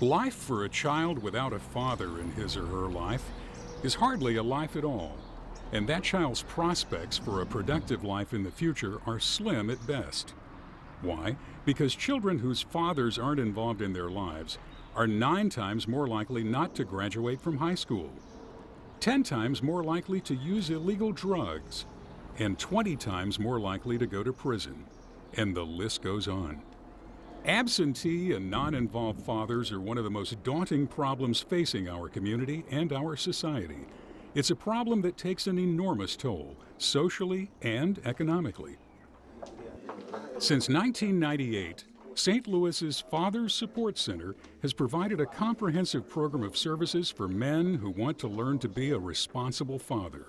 Life for a child without a father in his or her life is hardly a life at all, and that child's prospects for a productive life in the future are slim at best. Why? Because children whose fathers aren't involved in their lives are 9 times more likely not to graduate from high school, 10 times more likely to use illegal drugs, and 20 times more likely to go to prison. And the list goes on. Absentee and non-involved fathers are one of the most daunting problems facing our community and our society. It's a problem that takes an enormous toll, socially and economically. Since 1998, St. Louis's Fathers Support Center has provided a comprehensive program of services for men who want to learn to be a responsible father,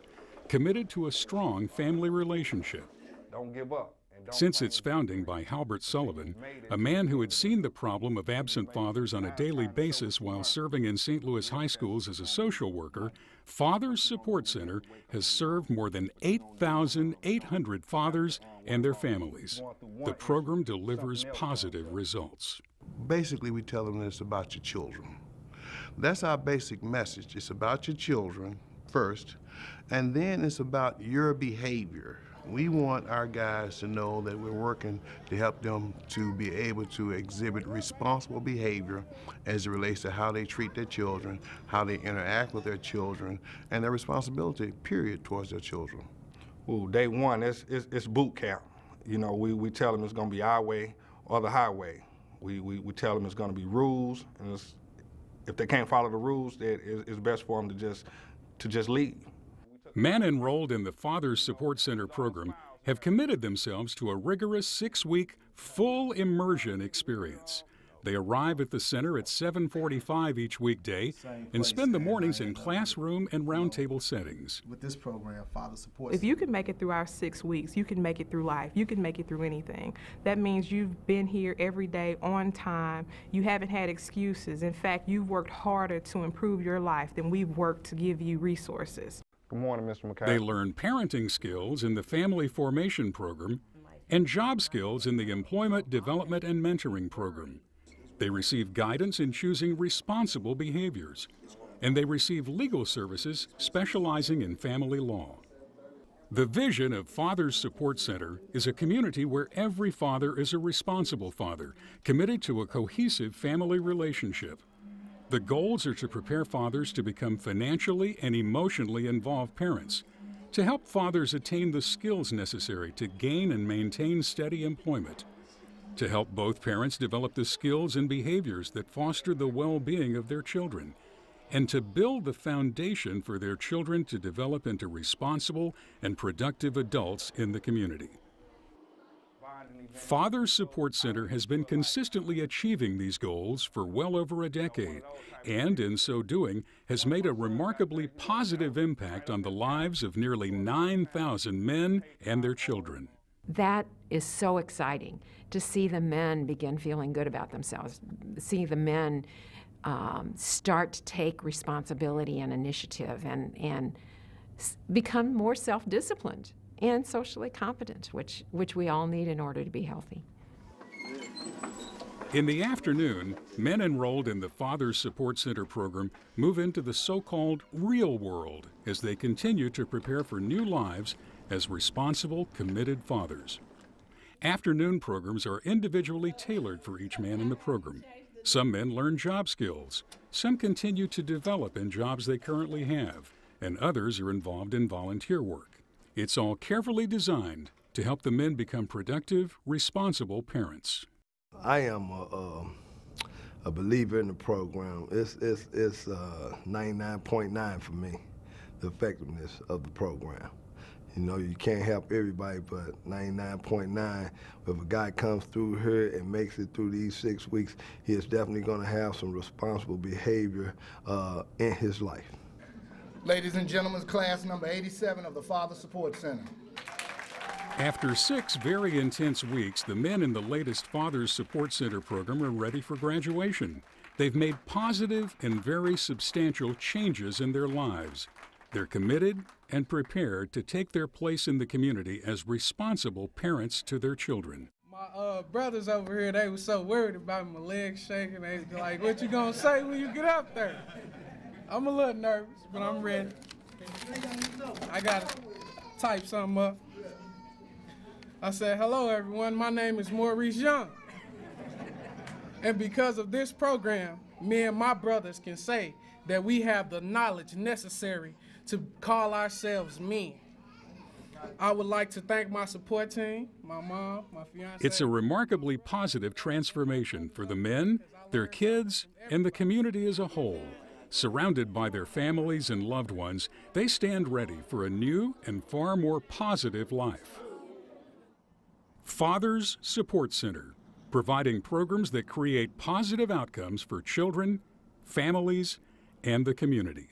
committed to a strong family relationship. Don't give up. Since its founding by Halbert Sullivan, a man who had seen the problem of absent fathers on a daily basis while serving in St. Louis high schools as a social worker, Fathers Support Center has served more than 8,800 fathers and their families. The program delivers positive results. Basically, we tell them that it's about your children. That's our basic message. It's about your children first, and then it's about your behavior. We want our guys to know that we're working to help them to be able to exhibit responsible behavior as it relates to how they treat their children, how they interact with their children, and their responsibility, period, towards their children. Well, day one, it's boot camp. You know, we tell them it's going to be our way or the highway. We tell them it's going to be rules, and if they can't follow the rules, it's best for them to just leave. Men enrolled in the Fathers Support Center program have committed themselves to a rigorous 6-week full immersion experience. They arrive at the center at 7:45 each weekday and spend the mornings in classroom and roundtable settings. With this program, Father Support If you can make it through our 6 weeks, you can make it through life. You can make it through anything. That means you've been here every day on time. You haven't had excuses. In fact, you've worked harder to improve your life than we've worked to give you resources. Good morning, Mr. McKay. They learn parenting skills in the Family Formation Program and job skills in the Employment Development and Mentoring Program. They receive guidance in choosing responsible behaviors, and they receive legal services specializing in family law. The vision of Fathers Support Center is a community where every father is a responsible father, committed to a cohesive family relationship. The goals are to prepare fathers to become financially and emotionally involved parents, to help fathers attain the skills necessary to gain and maintain steady employment, to help both parents develop the skills and behaviors that foster the well-being of their children, and to build the foundation for their children to develop into responsible and productive adults in the community. Fathers Support Center has been consistently achieving these goals for well over a decade, and in so doing has made a remarkably positive impact on the lives of nearly 9,000 men and their children. That is so exciting to see the men begin feeling good about themselves, see the men start to take responsibility and initiative and become more self-disciplined and socially competent, which we all need in order to be healthy. In the afternoon, men enrolled in the Fathers Support Center program move into the so-called real world as they continue to prepare for new lives as responsible, committed fathers. Afternoon programs are individually tailored for each man in the program. Some men learn job skills, some continue to develop in jobs they currently have, and others are involved in volunteer work. It's all carefully designed to help the men become productive, responsible parents. I am a believer in the program. It's 99.9 for me, the effectiveness of the program. You know, you can't help everybody, but 99.9, if a guy comes through here and makes it through these 6 weeks, he is definitely going to have some responsible behavior in his life. Ladies and gentlemen, class number 87 of the Father Support Center. After 6 very intense weeks, the men in the latest Fathers Support Center program are ready for graduation. They've made positive and very substantial changes in their lives. They're committed and prepared to take their place in the community as responsible parents to their children. My brothers over here, they was so worried about my legs shaking. They was like, what you gonna say when you get up there? I'm a little nervous, but I'm ready. I gotta type something up. I said, hello everyone, my name is Maurice Young. And because of this program, me and my brothers can say that we have the knowledge necessary to call ourselves men. I would like to thank my support team, my mom, my fiance. It's a remarkably positive transformation for the men, their kids, and the community as a whole. Surrounded by their families and loved ones, they stand ready for a new and far more positive life. Father's Support Center, providing programs that create positive outcomes for children, families, and the community.